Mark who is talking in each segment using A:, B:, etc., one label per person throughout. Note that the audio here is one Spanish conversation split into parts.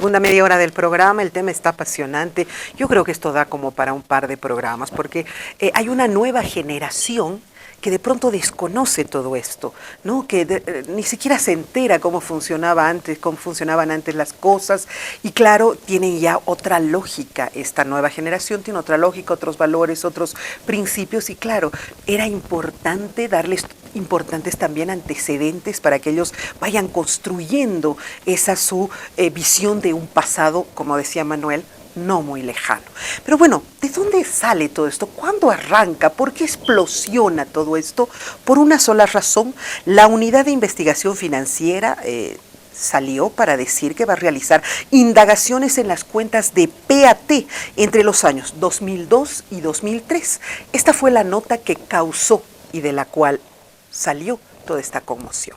A: Segunda media hora del programa, el tema está apasionante. Yo creo que esto da como para un par de programas, porque hay una nueva generación que de pronto desconoce todo esto, ¿no? Que ni siquiera se entera cómo funcionaba antes, cómo funcionaban antes las cosas, y claro, tienen ya otra lógica, esta nueva generación tiene otra lógica, otros valores, otros principios, y claro, era importante darles importantes también antecedentes para que ellos vayan construyendo esa su visión de un pasado, como decía Manuel, no muy lejano. Pero bueno, ¿de dónde sale todo esto? ¿Cuándo arranca? ¿Por qué explosiona todo esto? Por una sola razón, la unidad de investigación financiera salió para decir que va a realizar indagaciones en las cuentas de PAT entre los años 2002 y 2003. Esta fue la nota que causó y de la cual salió toda esta conmoción.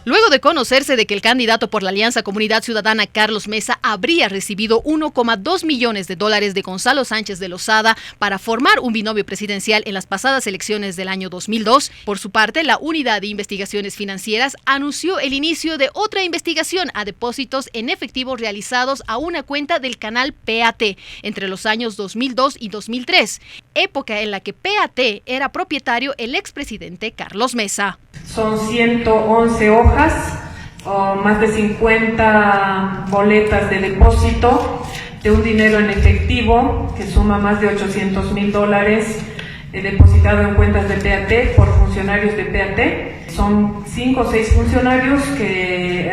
B: Luego de conocerse de que el candidato por la Alianza Comunidad Ciudadana, Carlos Mesa, habría recibido $1,2 millones de Gonzalo Sánchez de Lozada para formar un binomio presidencial en las pasadas elecciones del año 2002, por su parte, la Unidad de Investigaciones Financieras anunció el inicio de otra investigación a depósitos en efectivo realizados a una cuenta del canal PAT entre los años 2002 y 2003, época en la que PAT era propietario el expresidente Carlos Mesa.
C: Son 111 hojas, más de 50 boletas de depósito de un dinero en efectivo que suma más de $800,000 depositado en cuentas de PAT por funcionarios de PAT. Son 5 o 6 funcionarios que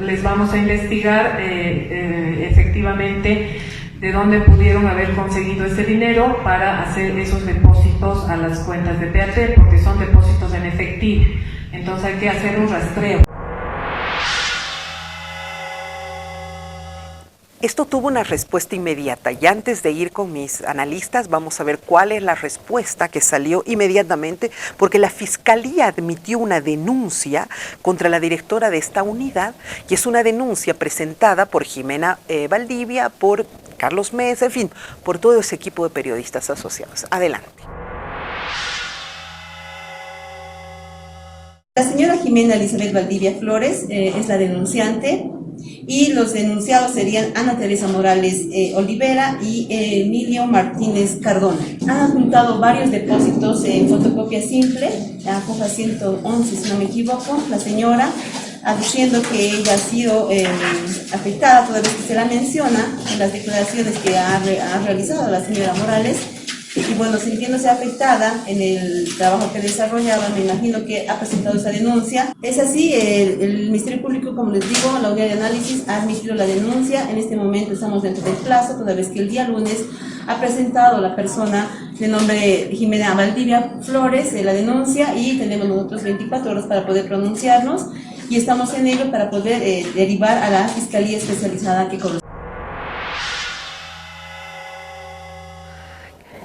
C: les vamos a investigar efectivamente de dónde pudieron haber conseguido ese dinero para hacer esos depósitos a las cuentas de PAT, porque son depósitos en efectivo. Entonces hay que hacer un rastreo.
A: Esto tuvo una respuesta inmediata y antes de ir con mis analistas vamos a ver cuál es la respuesta que salió inmediatamente, porque la Fiscalía admitió una denuncia contra la directora de esta unidad y es una denuncia presentada por Jimena Valdivia, por Carlos Mesa, en fin, por todo ese equipo de periodistas asociados. Adelante.
D: La señora Jimena Elizabeth Valdivia Flores es la denunciante y los denunciados serían Ana Teresa Morales Olivera y Emilio Martínez Cardona. Han apuntado varios depósitos en fotocopia simple, la hoja 111 si no me equivoco, la señora aduciendo que ella ha sido afectada, toda vez que se la menciona en las declaraciones que ha realizado la señora Morales. Y bueno, sintiéndose afectada en el trabajo que desarrollaba, me imagino que ha presentado esa denuncia. Es así, el Ministerio Público, como les digo, la unidad de análisis ha admitido la denuncia. En este momento estamos dentro del plazo, toda vez que el día lunes ha presentado la persona de nombre Jimena Valdivia Flores la denuncia y tenemos nosotros 24 horas para poder pronunciarnos y estamos en ello para poder derivar a la Fiscalía Especializada que corresponde.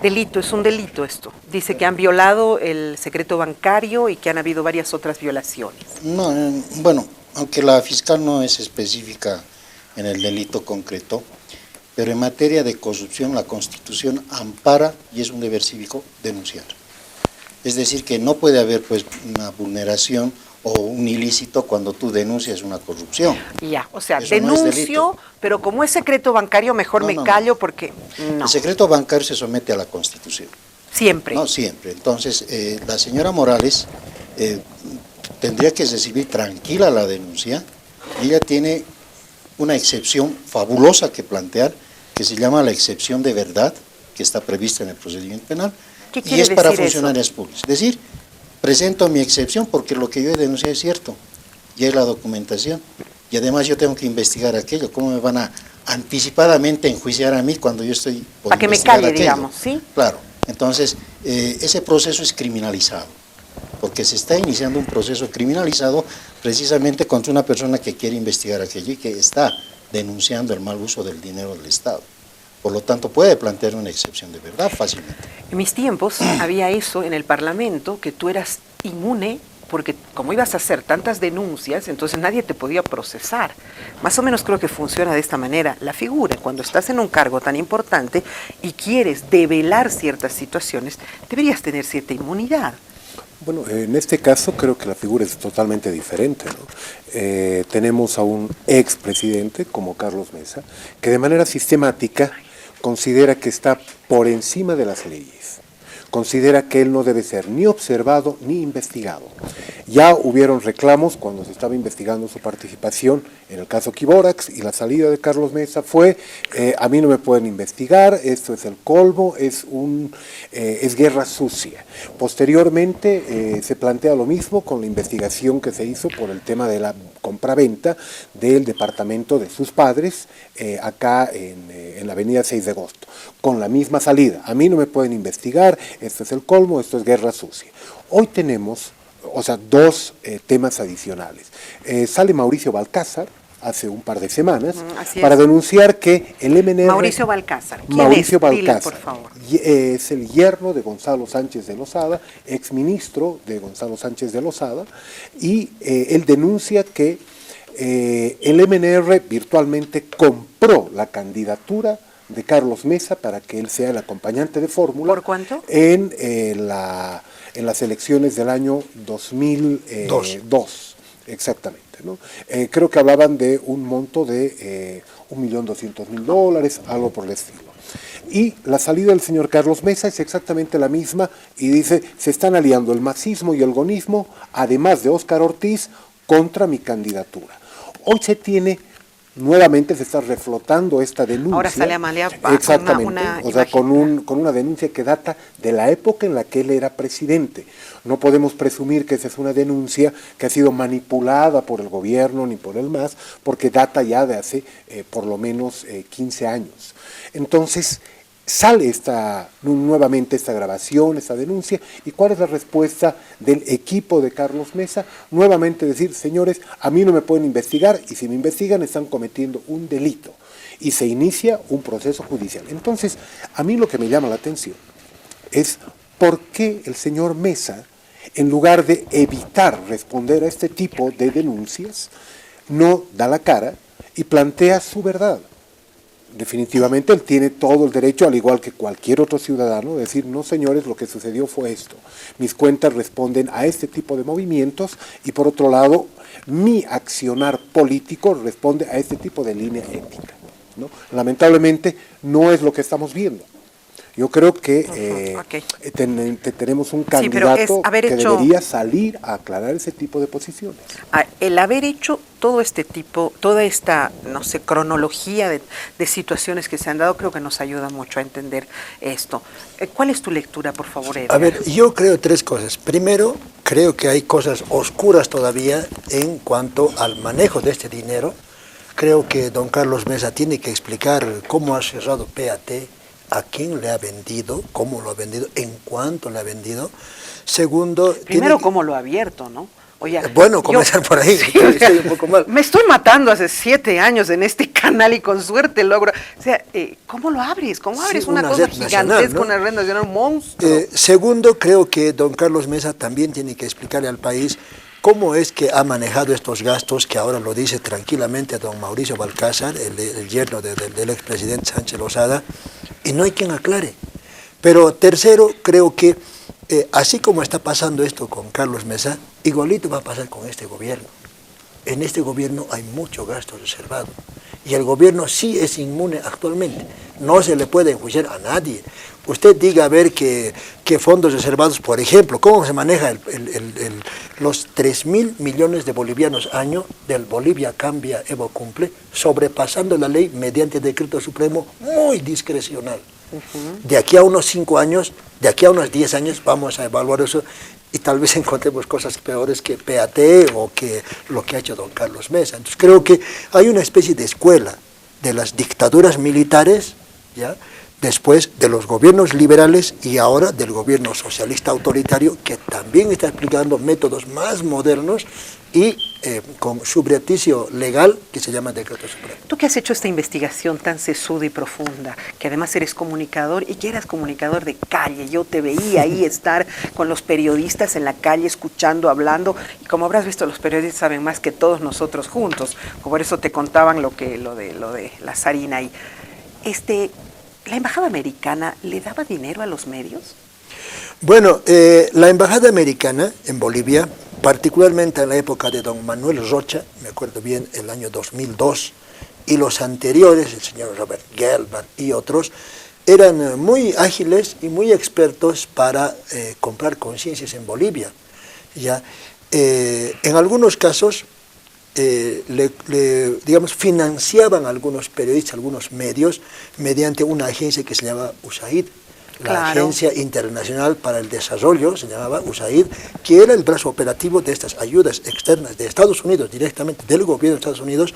A: Delito, es un delito esto. Dice que han violado el secreto bancario y que han habido varias otras violaciones.
E: No, bueno, aunque la fiscal no es específica en el delito concreto, pero en materia de corrupción la Constitución ampara y es un deber cívico denunciar. Es decir, que no puede haber pues una vulneración o un ilícito cuando tú denuncias una corrupción.
A: Ya, o sea,
E: eso
A: denuncio,
E: no es
A: pero como es secreto bancario, mejor me callo porque no.
E: El secreto bancario se somete a la Constitución.
A: Siempre.
E: No, siempre. Entonces, la señora Morales tendría que recibir tranquila la denuncia y ella tiene una excepción fabulosa que plantear, que se llama la excepción de verdad, que está prevista en el procedimiento penal,
A: ¿Qué
E: y
A: quiere
E: es para
A: decir
E: funcionarios públicos. Es decir, presento mi excepción porque lo que yo he denunciado es cierto, y hay la documentación, y además yo tengo que investigar aquello. ¿Cómo me van a anticipadamente enjuiciar a mí cuando yo estoy por
A: para que me
E: investigar
A: calle,
E: aquello?
A: digamos, ¿sí?
E: Claro, entonces ese proceso es criminalizado, porque se está iniciando un proceso criminalizado precisamente contra una persona que quiere investigar aquello y que está denunciando el mal uso del dinero del Estado. Por lo tanto, puede plantear una excepción de verdad fácilmente.
A: En mis tiempos había eso en el Parlamento, que tú eras inmune, porque como ibas a hacer tantas denuncias, entonces nadie te podía procesar. Más o menos creo que funciona de esta manera la figura. Cuando estás en un cargo tan importante y quieres develar ciertas situaciones, deberías tener cierta inmunidad.
F: Bueno, en este caso creo que la figura es totalmente diferente, ¿no? Tenemos a un expresidente como Carlos Mesa, que de manera sistemática considera que está por encima de las leyes, considera que él no debe ser ni observado ni investigado. Ya hubieron reclamos cuando se estaba investigando su participación en el caso Quiborax, y la salida de Carlos Mesa fue, a mí no me pueden investigar, esto es el colmo, es guerra sucia. Posteriormente se plantea lo mismo con la investigación que se hizo por el tema de la compraventa del departamento de sus padres, acá en la avenida 6 de agosto, con la misma salida. A mí no me pueden investigar, esto es el colmo, esto es guerra sucia. Hoy tenemos, dos temas adicionales. Sale Mauricio Balcázar hace un par de semanas para denunciar que el MNR...
A: Mauricio Balcázar. ¿Quién
F: Mauricio
A: es?
F: Balcázar.
A: Dile, por favor.
F: Es el yerno de Gonzalo Sánchez de Lozada, exministro de Gonzalo Sánchez de Lozada, y él denuncia que el MNR virtualmente compró la candidatura de Carlos Mesa para que él sea el acompañante de fórmula.
A: ¿Por cuánto?
F: En las elecciones del año 2002, exactamente, ¿no? Creo que hablaban de un monto de $1.200.000, algo por el estilo. Y la salida del señor Carlos Mesa es exactamente la misma, y dice, se están aliando el masismo y el gonismo, además de Óscar Ortiz, contra mi candidatura. Hoy nuevamente se está reflotando esta denuncia.
A: Ahora sale Amalia
F: exactamente, con una denuncia que data de la época en la que él era presidente. No podemos presumir que esa es una denuncia que ha sido manipulada por el gobierno ni por el MAS, porque data ya de hace por lo menos 15 años. Entonces, sale nuevamente esta grabación, esta denuncia, y ¿cuál es la respuesta del equipo de Carlos Mesa? Nuevamente decir, señores, a mí no me pueden investigar, y si me investigan están cometiendo un delito, y se inicia un proceso judicial. Entonces, a mí lo que me llama la atención es por qué el señor Mesa, en lugar de evitar responder a este tipo de denuncias, no da la cara y plantea su verdad. Definitivamente él tiene todo el derecho, al igual que cualquier otro ciudadano, de decir, no señores, lo que sucedió fue esto. Mis cuentas responden a este tipo de movimientos, y por otro lado, mi accionar político responde a este tipo de línea ética, ¿no? Lamentablemente no es lo que estamos viendo. Yo creo que tenemos un candidato debería salir a aclarar ese tipo de posiciones.
A: El haber hecho todo este tipo, toda esta, cronología de situaciones que se han dado, creo que nos ayuda mucho a entender esto. ¿Cuál es tu lectura, por favor, Edgar?
G: A ver, yo creo tres cosas. Primero, creo que hay cosas oscuras todavía en cuanto al manejo de este dinero. Creo que don Carlos Mesa tiene que explicar cómo ha cerrado PAT, a quién le ha vendido, cómo lo ha vendido, en cuánto le ha vendido. Segundo...
A: Primero, cómo lo ha abierto, ¿no? Oye,
G: bueno, comenzar por ahí,
A: sí,
G: estoy un poco mal.
A: Me estoy matando hace 7 años en este canal y con suerte logro... O sea, ¿cómo lo abres? ¿Cómo abres una cosa gigantesca, nacional, ¿no? Una red nacional, un monstruo?
G: Segundo, creo que don Carlos Mesa también tiene que explicarle al país cómo es que ha manejado estos gastos, que ahora lo dice tranquilamente don Mauricio Balcázar, el yerno del expresidente Sánchez Lozada, y no hay quien aclare. Pero tercero, creo que así como está pasando esto con Carlos Mesa, igualito va a pasar con este gobierno. En este gobierno hay mucho gasto reservado, y el gobierno sí es inmune actualmente. No se le puede enjuiciar a nadie. Usted diga a ver que fondos reservados, por ejemplo, cómo se maneja los 3.000 millones de bolivianos año del Bolivia Cambia Evo Cumple, sobrepasando la ley mediante decreto supremo muy discrecional. De aquí a unos 5 años, de aquí a unos 10 años vamos a evaluar eso, y tal vez encontremos cosas peores que PAT o que lo que ha hecho don Carlos Mesa. Entonces creo que hay una especie de escuela de las dictaduras militares, ¿ya?, después de los gobiernos liberales y ahora del gobierno socialista autoritario, que también está aplicando métodos más modernos y con subrepticio legal que se llama decreto supremo.
A: Tú que has hecho esta investigación tan sesuda y profunda, que además eres comunicador y que eras comunicador de calle, yo te veía ahí estar con los periodistas en la calle escuchando, hablando, y como habrás visto, los periodistas saben más que todos nosotros juntos, por eso te contaban lo de la zarina ahí. ¿La embajada americana le daba dinero a los medios?
G: Bueno, la embajada americana en Bolivia, particularmente en la época de don Manuel Rocha, me acuerdo bien, el año 2002, y los anteriores, el señor Robert Gelbart y otros, eran muy ágiles y muy expertos para comprar conciencias en Bolivia. ¿Ya? En algunos casos, digamos, financiaban a algunos periodistas, algunos medios, mediante una agencia que se llamaba USAID, la Agencia Internacional para el Desarrollo, se llamaba USAID, que era el brazo operativo de estas ayudas externas de Estados Unidos, directamente del gobierno de Estados Unidos,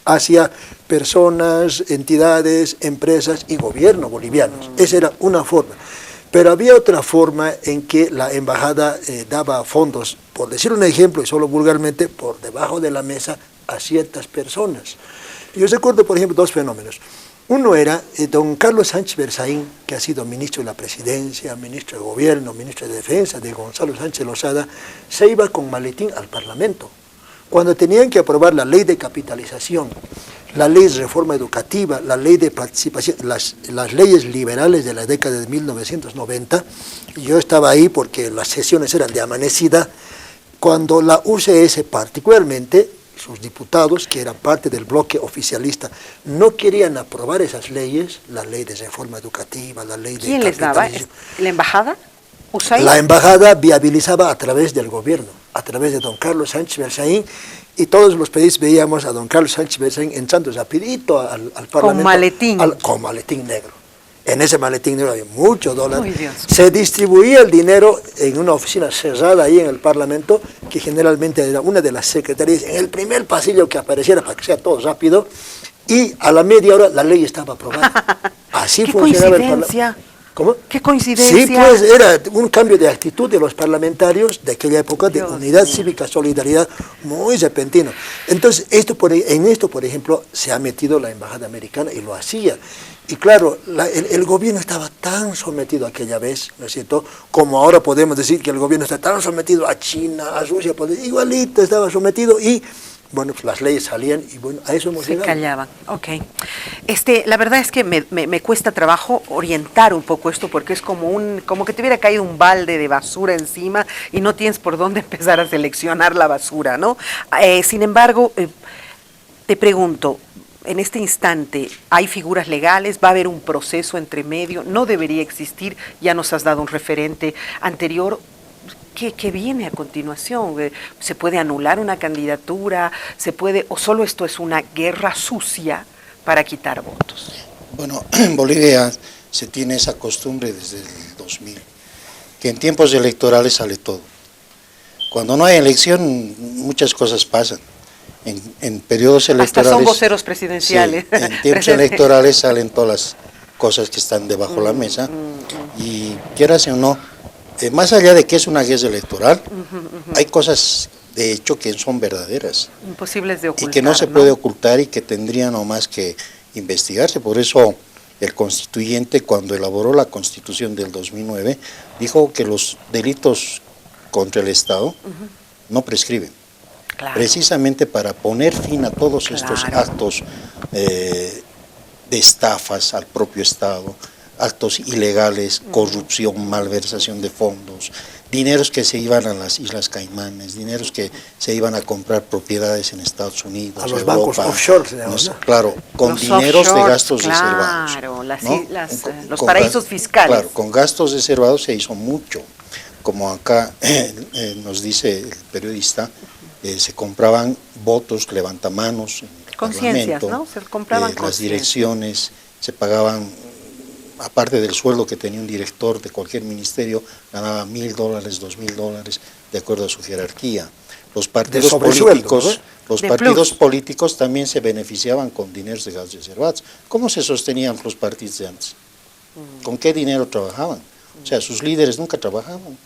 G: hacia personas, entidades, empresas y gobierno bolivianos. Esa era una forma. Pero había otra forma en que la embajada daba fondos, por decir un ejemplo, y solo vulgarmente, por debajo de la mesa a ciertas personas. Yo recuerdo, por ejemplo, dos fenómenos. Uno era don Carlos Sánchez Berzaín, que ha sido ministro de la Presidencia, ministro de Gobierno, ministro de Defensa de Gonzalo Sánchez Lozada, se iba con maletín al Parlamento. Cuando tenían que aprobar la ley de capitalización, la ley de reforma educativa, la ley de participación, las leyes liberales de la década de 1990, yo estaba ahí porque las sesiones eran de amanecida, cuando la UCS particularmente, sus diputados, que eran parte del bloque oficialista, no querían aprobar esas leyes, la ley de reforma educativa, la ley de
A: ¿Quién les daba? ¿La embajada? ¿USAID?
G: La embajada viabilizaba a través del gobierno, a través de don Carlos Sánchez Berzaín, y todos los países veíamos a don Carlos Sánchez Berzaín entrando rapidito al Parlamento.
A: Con maletín.
G: Con maletín negro. En ese maletín negro había mucho dólar. Se distribuía el dinero en una oficina cerrada ahí en el Parlamento, que generalmente era una de las secretarías, en el primer pasillo que apareciera para que sea todo rápido, y a la media hora la ley estaba aprobada. Así funcionaba el Parlamento. ¿Cómo?
A: ¡Qué coincidencia!
G: Sí, pues era un cambio de actitud de los parlamentarios de aquella época, de unidad cívica, solidaridad, muy repentino. Entonces, en esto, por ejemplo, se ha metido la embajada americana y lo hacía. Y claro, el gobierno estaba tan sometido aquella vez, ¿no es cierto?, como ahora podemos decir que el gobierno está tan sometido a China, a Rusia, pues igualito estaba sometido y... Bueno, pues las leyes salían y bueno, a eso hemos llegado.
A: Se callaban, ok. La verdad es que me cuesta trabajo orientar un poco esto porque es como que te hubiera caído un balde de basura encima y no tienes por dónde empezar a seleccionar la basura, ¿no? Sin embargo, te pregunto, en este instante, ¿hay figuras legales? ¿Va a haber un proceso entre medio? ¿No debería existir? Ya nos has dado un referente anterior. ¿Qué viene a continuación? ¿Se puede anular una candidatura? ¿O solo esto es una guerra sucia para quitar votos?
E: Bueno, en Bolivia se tiene esa costumbre desde el 2000, que en tiempos electorales sale todo. Cuando no hay elección, muchas cosas pasan. En periodos electorales...
A: Hasta son voceros presidenciales.
E: Sí, en tiempos electorales salen todas las cosas que están debajo de la mesa, y quieras o no, más allá de que es una guerra electoral, hay cosas de hecho que son verdaderas.
A: Imposibles de ocultar.
E: Y que no se puede ocultar y que tendrían nomás que investigarse. Por eso el constituyente, cuando elaboró la Constitución del 2009, dijo que los delitos contra el Estado no prescriben. Claro. Precisamente para poner fin a todos estos actos de estafas al propio Estado, actos ilegales, corrupción, malversación de fondos, dineros que se iban a las Islas Caimanes, dineros que se iban a comprar propiedades en Estados Unidos,
G: a los
E: Europa,
G: bancos offshore, ¿no?
E: Claro, con los dineros de gastos reservados.
A: Claro,
E: ¿no?
A: Los paraísos fiscales.
E: Claro, con gastos reservados se hizo mucho. Como acá nos dice el periodista, se compraban votos, levantamanos en el
A: conciencias, ¿no? Se compraban
E: las direcciones, se pagaban, aparte del sueldo que tenía un director de cualquier ministerio, ganaba $1,000, $2,000, de acuerdo a su jerarquía. Los partidos políticos, ¿no? Políticos también se beneficiaban con dineros de gastos reservados. ¿Cómo se sostenían los partidos de antes? ¿Con qué dinero trabajaban? O sea, sus líderes nunca trabajaban.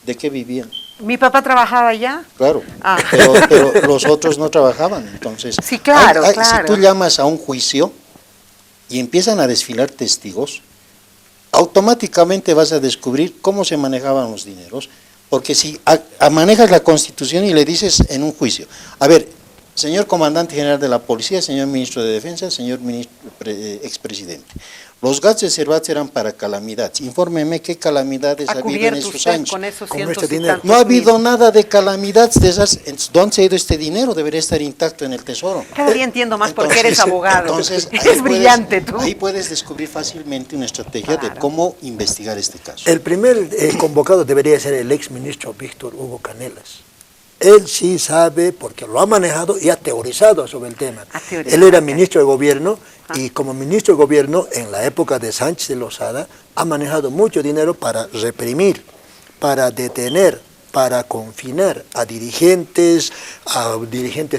E: ¿De qué vivían?
A: ¿Mi papá trabajaba allá?
E: Claro, pero los otros no trabajaban. Entonces,
A: sí, claro, claro.
E: Si tú llamas a un juicio y empiezan a desfilar testigos, automáticamente vas a descubrir cómo se manejaban los dineros, porque si manejas la Constitución y le dices en un juicio, a ver, señor comandante general de la policía, señor ministro de defensa, señor expresidente. Los gastos reservados eran para calamidades. Infórmeme qué calamidades ha habido en esos años.
A: Con esos
G: Con
A: cientos
G: este
A: y
G: dinero.
A: tantos
E: No ha habido
A: mil.
E: nada de calamidades de esas. ¿Dónde se ha ido este dinero? Debería estar intacto en el tesoro.
A: Cada día entiendo más por qué eres abogado.
E: Entonces,
A: Eres brillante tú.
E: Ahí puedes descubrir fácilmente una estrategia de
A: Claro.
E: cómo investigar este caso.
G: El primer convocado debería ser el exministro Víctor Hugo Canelas. Él sí sabe, porque lo ha manejado y ha teorizado sobre el tema.
A: Ha teorizado,
G: Él era
A: ok.
G: ministro de gobierno y como ministro de gobierno en la época de Sánchez de Lozada ha manejado mucho dinero para reprimir, para detener, para confinar a dirigentes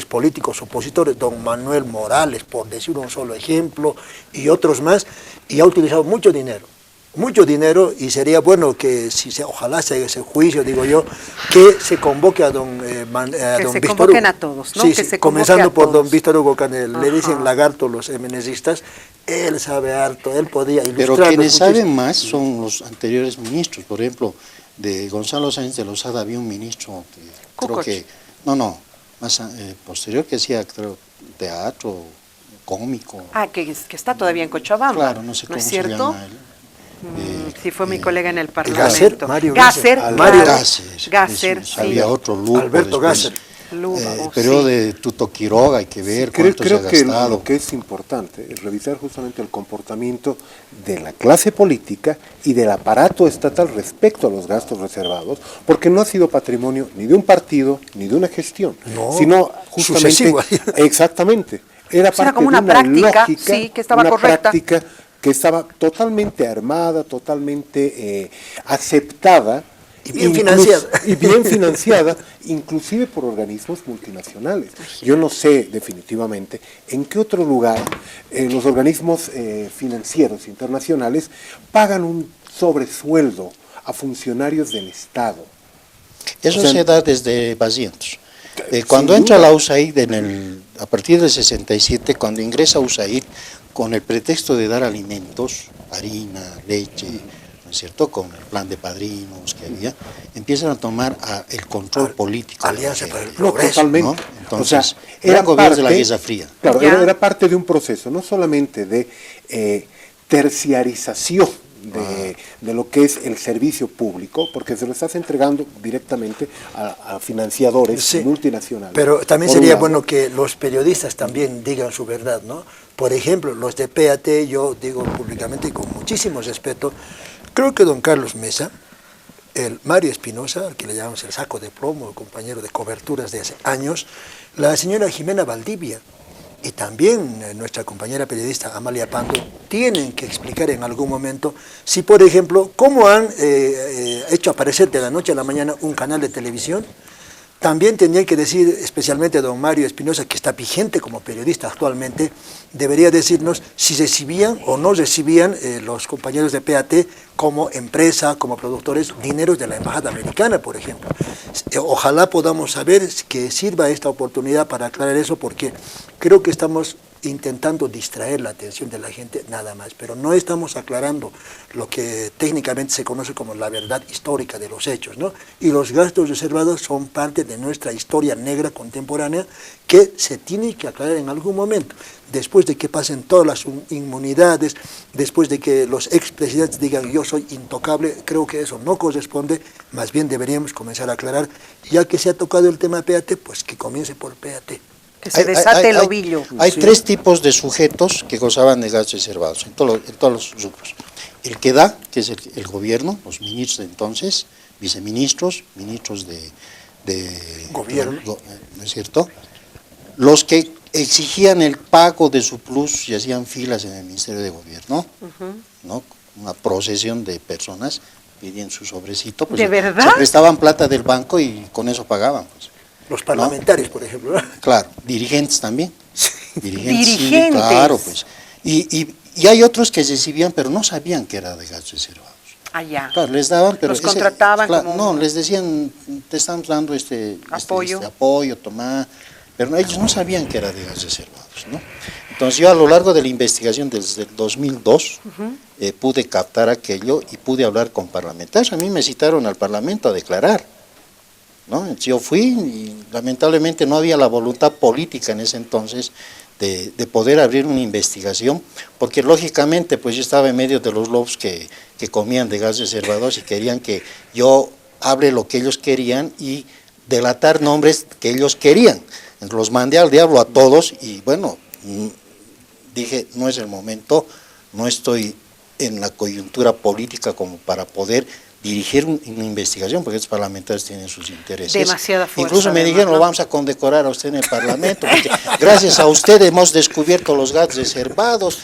G: políticos opositores, don Manuel Morales, por decir un solo ejemplo, y otros más, y ha utilizado mucho dinero, y sería bueno que ojalá se haga ese juicio, digo yo, que se convoque a don
A: se
G: Víctor
A: convoquen
G: Hugo.
A: a todos, ¿no?
G: Sí,
A: Que
G: sí,
A: se convoque
G: comenzando
A: a
G: por don
A: todos.
G: Víctor Hugo Canel, le dicen
A: Ajá.
G: lagarto los MNCistas, él sabe harto, él podía ilustrar.
E: Pero quienes saben más son los anteriores ministros. Por ejemplo, de Gonzalo Sánchez de Lozada había un ministro, creo
A: Cucoch.
E: que, más posterior, que hacía creo, teatro, cómico.
A: Que está todavía en Cochabamba.
E: Claro, no sé cómo
A: es
E: se
A: cierto?
E: llama él.
A: Sí, fue mi colega en el
G: Gasser,
A: Parlamento.
G: Mario
A: Gasser,
G: Gasser.
E: Mario
A: claro.
E: Gasser.
A: Gasser,
E: Eso,
A: sí.
E: había otro Lupo.
G: Alberto
E: después.
G: Gasser.
A: Lugo,
E: El periodo
A: sí.
E: de Tuto Quiroga, hay que ver
F: Creo
E: cuánto se ha
F: que
E: gastado.
F: lo que es importante es revisar justamente el comportamiento de la clase política y del aparato estatal respecto a los gastos reservados, porque no ha sido patrimonio ni de un partido ni de una gestión,
G: No,
F: sino justamente,
G: sucesivo.
F: exactamente, era
A: Pues era
F: parte
A: como
F: de
A: una práctica,
F: lógica,
A: sí, que estaba
F: una
A: correcta.
F: práctica que estaba totalmente armada, totalmente aceptada,
G: Y bien financiada.
F: y bien financiada, inclusive por organismos multinacionales. Yo no sé definitivamente en qué otro lugar los organismos financieros internacionales pagan un sobresueldo a funcionarios del Estado.
E: Eso
F: O sea,
E: se da desde Basientos. Cuando
F: sin
E: entra
F: duda.
E: la USAID a partir del 67, cuando ingresa USAID, con el pretexto de dar alimentos, harina, leche, ¿no es cierto?, con el plan de padrinos que había, empiezan a tomar el control político.
G: Alianza
E: de la
G: para el
E: gente,
F: No,
G: Progreso,
F: totalmente.
E: ¿no? Entonces,
F: O sea,
E: eran gobiernos de la Guerra Fría.
F: Claro,
A: Ya.
F: era parte de un proceso, no solamente de terciarización de lo que es el servicio público, porque se lo estás entregando directamente a financiadores
G: Sí,
F: multinacionales.
G: pero también
F: Por un
G: sería
F: lado.
G: bueno que los periodistas también digan su verdad, ¿no? Por ejemplo, los de PAT, yo digo públicamente y con muchísimo respeto, creo que don Carlos Mesa, el Mario Espinosa, al que le llamamos el saco de plomo, el compañero de coberturas de hace años, la señora Jimena Valdivia y también nuestra compañera periodista Amalia Pando tienen que explicar en algún momento si, por ejemplo, cómo han hecho aparecer de la noche a la mañana un canal de televisión. También tendría que decir, especialmente don Mario Espinosa, que está vigente como periodista actualmente, debería decirnos si recibían o no recibían los compañeros de PAT como empresa, como productores, dineros de la Embajada Americana, por ejemplo. Ojalá podamos saber que sirva esta oportunidad para aclarar eso, porque creo que estamos intentando distraer la atención de la gente nada más, pero no estamos aclarando lo que técnicamente se conoce como la verdad histórica de los hechos, ¿no? Y los gastos reservados son parte de nuestra historia negra contemporánea que se tiene que aclarar en algún momento, después de que pasen todas las inmunidades, después de que los expresidentes digan yo soy intocable. Creo que eso no corresponde, más bien deberíamos comenzar a aclarar, ya que se ha tocado el tema PAT, pues que comience por PAT.
A: Que se desate el ovillo.
E: Hay
G: Sí.
E: tres tipos de sujetos que gozaban de gastos reservados en todos los grupos. El que da, que es el gobierno, los ministros de entonces, viceministros, ministros de
G: Gobierno.
E: ¿no es cierto? Los que exigían el pago de su plus y hacían filas en el Ministerio de Gobierno, ¿no? Una procesión de personas pidían su sobrecito. Pues
A: ¿De verdad?
E: Se prestaban plata del banco y con eso pagaban. Pues.
G: Los parlamentarios, por ejemplo, ¿no?
E: Claro, dirigentes también. Dirigentes. Sí,
A: Dirigentes.
E: claro, pues. Y hay otros que recibían, pero no sabían que era de gastos reservados.
A: Allá.
E: Claro, les daban, pero...
A: Los contrataban
E: claro,
A: como-
E: No, les decían, te estamos dando
A: Apoyo.
E: apoyo, tomá, pero ellos no sabían que era de gastos reservados, ¿no? Entonces yo a lo largo de la investigación desde el 2002 pude captar aquello y pude hablar con parlamentarios. A mí me citaron al Parlamento a declarar. ¿no? Entonces yo fui y lamentablemente no había la voluntad política en ese entonces de poder abrir una investigación, porque lógicamente pues yo estaba en medio de los lobos que comían de gas reservados y querían que yo hable lo que ellos querían y delatar nombres que ellos querían. Los mandé al diablo a todos y bueno, dije, no es el momento, no estoy en la coyuntura política como para poder dirigir una investigación, porque estos parlamentarios tienen sus intereses.
A: Demasiada fuerza.
E: Incluso me dijeron,
A: ¿no?
E: lo vamos a condecorar a usted en el Parlamento, porque gracias a usted hemos descubierto los gatos reservados,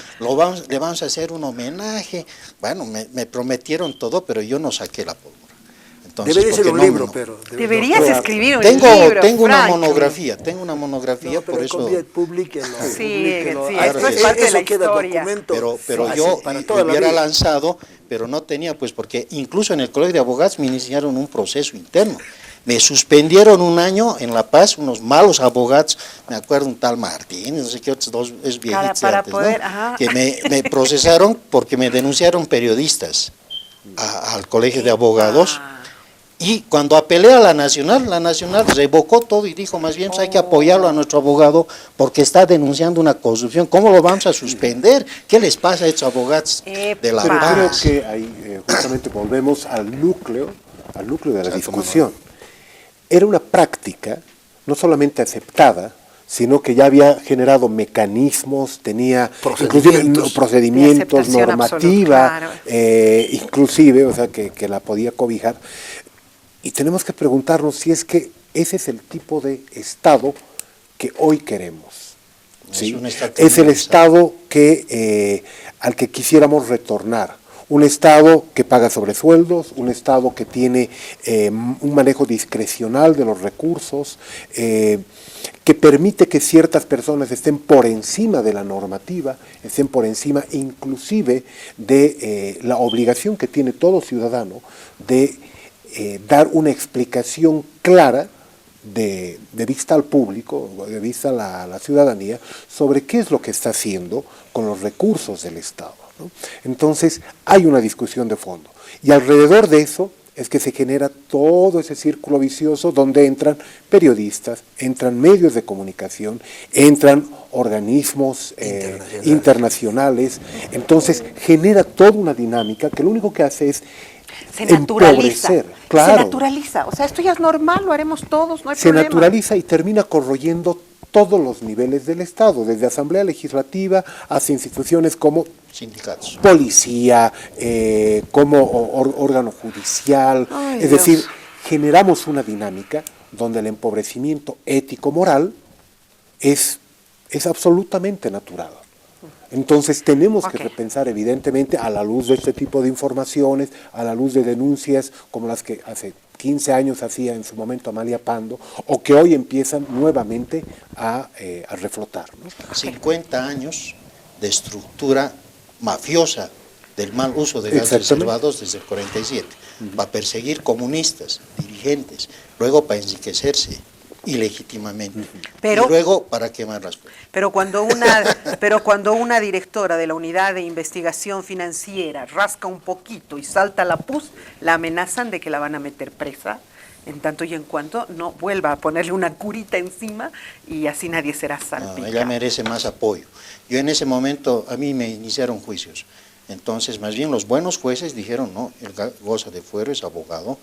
E: le vamos a hacer un homenaje. Bueno, me prometieron todo, pero yo no saqué la pólvora. Entonces,
G: debería ser un
E: no,
G: libro,
E: no.
G: pero...
A: Deberías escribir un
E: Tengo una
A: Frank.
E: monografía,
G: No, pero
E: por eso...
G: publíquelo.
A: Sí, sí,
E: Claro
A: esto
E: que
A: es
E: sí.
A: parte de la
G: Eso queda
A: historia.
G: documento
E: Pero
G: fácil
E: yo
G: para toda la
E: hubiera
G: vida.
E: lanzado, pero no tenía, pues porque incluso en el Colegio de Abogados me iniciaron un proceso interno. Me suspendieron un año en La Paz, unos malos abogados, me acuerdo un tal Martínez, no sé qué otros dos, es viejito
A: Para
E: antes,
A: poder,
E: ¿no?
A: ajá.
E: Que me procesaron porque me denunciaron periodistas al Colegio de Abogados. Y cuando apelé a la Nacional revocó todo y dijo, más bien pues hay que apoyarlo a nuestro abogado porque está denunciando una corrupción. ¿Cómo lo vamos a suspender? ¿Qué les pasa a estos abogados de La
F: Pero creo
E: Paz?
F: que ahí justamente volvemos al núcleo de la discusión. Era una práctica no solamente aceptada, sino que ya había generado mecanismos, tenía procedimientos,
A: de aceptación
F: normativa,
A: absoluta, claro.
F: inclusive, o sea, que la podía cobijar. Y tenemos que preguntarnos si es que ese es el tipo de Estado que hoy queremos. ¿Sí? Es el Estado al que quisiéramos retornar. Un Estado que paga sobresueldos, un Estado que tiene un manejo discrecional de los recursos, que permite que ciertas personas estén por encima de la normativa, estén por encima inclusive de la obligación que tiene todo ciudadano de dar una explicación clara de vista al público, de vista a la ciudadanía, sobre qué es lo que está haciendo con los recursos del Estado, ¿no? Entonces, hay una discusión de fondo. Y alrededor de eso es que se genera todo ese círculo vicioso donde entran periodistas, entran medios de comunicación, entran organismos internacionales. Entonces, genera toda una dinámica que lo único que hace es
A: Se naturaliza,
F: claro.
A: se naturaliza, o sea, esto ya es normal, lo haremos todos, no hay
F: Se
A: problema.
F: naturaliza y termina corroyendo todos los niveles del Estado, desde Asamblea Legislativa hasta instituciones como
E: sindicatos,
F: policía, como órgano judicial.
A: Ay,
F: es
A: Dios.
F: decir, generamos una dinámica donde el empobrecimiento ético-moral es absolutamente natural. Entonces tenemos que repensar evidentemente a la luz de este tipo de informaciones, a la luz de denuncias como las que hace 15 años hacía en su momento Amalia Pando, o que hoy empiezan nuevamente a reflotar, ¿no?
E: 50 años de estructura mafiosa del mal uso de gases reservados desde el 47, para perseguir comunistas, dirigentes, luego para enriquecerse ilegítimamente, y luego para quemar las pruebas.
A: Pero cuando una directora de la unidad de investigación financiera rasca un poquito y salta la pus, la amenazan de que la van a meter presa, en tanto y en cuanto no vuelva a ponerle una curita encima y así nadie será salpicado.
E: No, ella merece más apoyo. Yo en ese momento, a mí me iniciaron juicios, entonces más bien los buenos jueces dijeron, no, él goza de fuero, es abogado,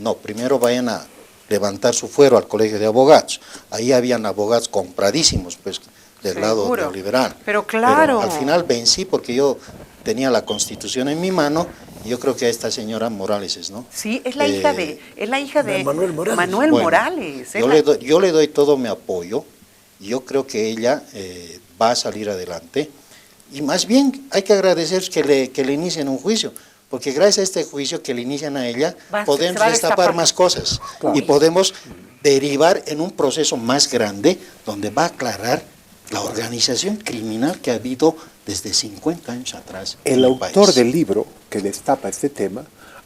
E: no, primero vayan a levantar su fuero al Colegio de Abogados. Ahí habían abogados compradísimos, pues, del lado neoliberal.
A: Pero claro.
E: Pero al final vencí porque yo tenía la Constitución en mi mano y yo creo que a esta señora Morales, ¿no?
A: Sí, es la hija de
G: Manuel Morales.
A: Manuel Morales.
E: Yo le doy todo mi apoyo y yo creo que ella va a salir adelante y más bien hay que agradecer que le inicien un juicio. Porque gracias a este juicio que le inician a ella, podemos destapar más cosas y podemos derivar en un proceso más grande donde va a aclarar la organización criminal que ha habido desde 50 años atrás.
F: El autor del libro que destapa este tema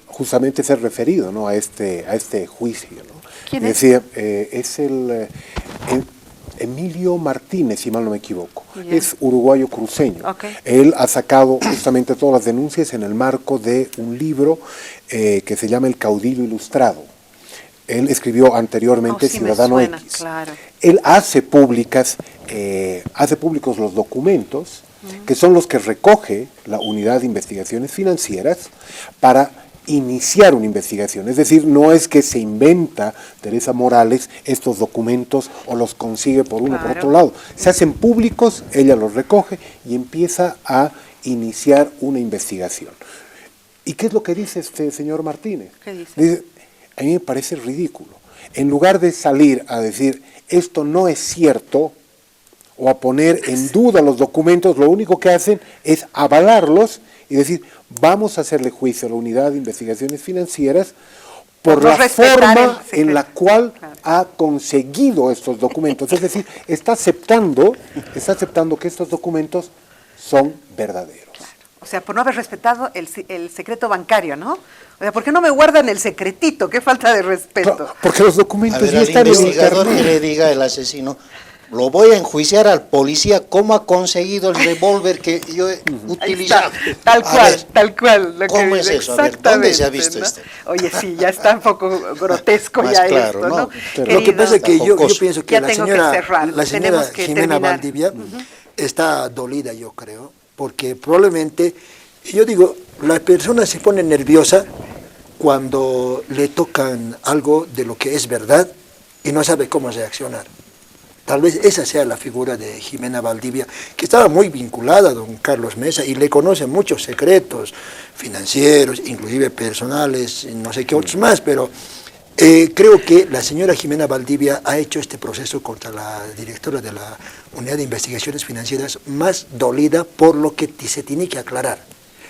F: justamente se ha referido, ¿no?, a este juicio, ¿no?
A: ¿Quién es?
F: Decía, es Emilio Martínez, si mal no me equivoco.
A: Yeah.
F: Es uruguayo cruceño.
A: Okay.
F: Él ha sacado justamente todas las denuncias en el marco de un libro que se llama El caudillo ilustrado. Él escribió anteriormente
A: sí
F: Ciudadano
A: me suena,
F: X.
A: claro.
F: Él hace públicos los documentos que son los que recoge la Unidad de Investigaciones Financieras para iniciar una investigación. Es decir, no es que se inventa Teresa Morales estos documentos o los consigue por uno o por otro lado. Se hacen públicos, ella los recoge y empieza a iniciar una investigación. ¿Y qué es lo que dice este señor Martínez?
A: ¿Qué dice?
F: Dice, a mí me parece ridículo. En lugar de salir a decir, esto no es cierto, o a poner en duda los documentos, lo único que hacen es avalarlos y decir, vamos a hacerle juicio a la Unidad de Investigaciones Financieras por la forma en la cual ha conseguido estos documentos. Es decir, está aceptando que estos documentos son verdaderos.
A: O sea, por no haber respetado el secreto bancario, ¿no? O sea, ¿por qué no me guardan el secretito? ¡Qué falta de respeto!
F: Porque los documentos
E: ya están en investigador que le diga al asesino, lo voy a enjuiciar al policía cómo ha conseguido el revólver que yo he utilizado.
A: Tal cual.
E: ¿Cómo es eso? A ver, ¿dónde se ha visto esto?
A: Oye, sí, ya está un poco grotesco
E: Más
A: ya
E: claro,
A: esto, ¿no?
G: Lo que pasa es que yo pienso que la señora Jimena Valdivia está dolida, yo creo, porque probablemente, yo digo, la persona se pone nerviosa cuando le tocan algo de lo que es verdad y no sabe cómo reaccionar. Tal vez esa sea la figura de Jimena Valdivia, que estaba muy vinculada a don Carlos Mesa y le conoce muchos secretos financieros, inclusive personales, no sé qué otros más, pero creo que la señora Jimena Valdivia ha hecho este proceso contra la directora de la Unidad de Investigaciones Financieras más dolida por lo que se tiene que aclarar,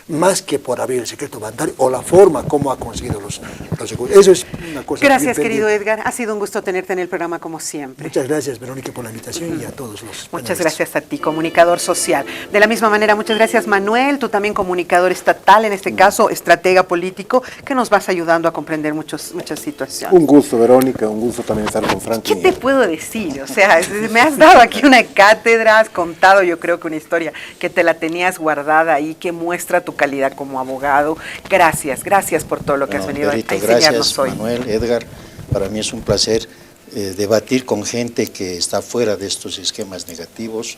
G: más que por abrir el secreto bancario o la forma como ha conseguido los recursos. Eso es una cosa.
A: Gracias, querido Edgar. Ha sido un gusto tenerte en el programa como siempre.
G: Muchas gracias, Verónica, por la invitación y a todos los
A: Muchas gracias a ti, comunicador social. De la misma manera, muchas gracias, Manuel, tú también comunicador estatal, en este caso, estratega político, que nos vas ayudando a comprender muchas situaciones.
F: Un gusto, Verónica, un gusto también estar con Franklin.
A: ¿Qué te puedo decir? O sea, me has dado aquí una cátedra, has contado, yo creo que una historia que te la tenías guardada ahí, que muestra tu calidad como abogado. Gracias por todo lo que has venido a enseñarnos hoy.
E: Manuel, Edgar, para mí es un placer debatir con gente que está fuera de estos esquemas negativos,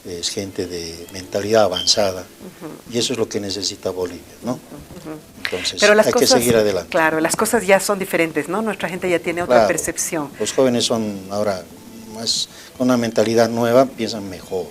E: es gente de mentalidad avanzada, y eso es lo que necesita Bolivia, ¿no? Entonces,
A: pero hay
E: que seguir adelante.
A: Claro, las cosas ya son diferentes, ¿no? Nuestra gente ya tiene otra percepción.
E: Los jóvenes son ahora más con una mentalidad nueva, piensan mejor,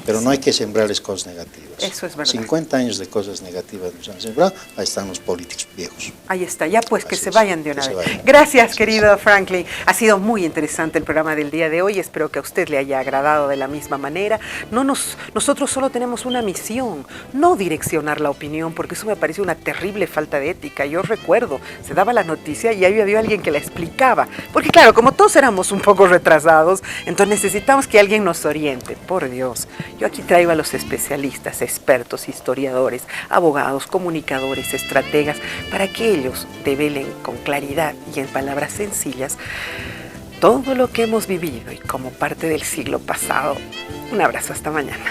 E: pero no hay que sembrarles cosas negativas.
A: Eso es verdad.
E: 50 años de cosas negativas nos han sembrado, ahí están los políticos viejos.
A: Ahí está, ya pues que se vayan de una vez. Gracias, querido Franklin. Ha sido muy interesante el programa del día de hoy, espero que a usted le haya agradado de la misma manera. Nosotros solo tenemos una misión, no direccionar la opinión, porque eso me parece una terrible falta de ética. Yo recuerdo, se daba la noticia y ahí había alguien que la explicaba, porque claro, como todos éramos un poco retrasados, entonces necesitamos que alguien nos oriente. Por Dios, yo aquí traigo a los especialistas, expertos, historiadores, abogados, comunicadores, estrategas, para que ellos develen con claridad y en palabras sencillas todo lo que hemos vivido y como parte del siglo pasado. Un abrazo, hasta mañana.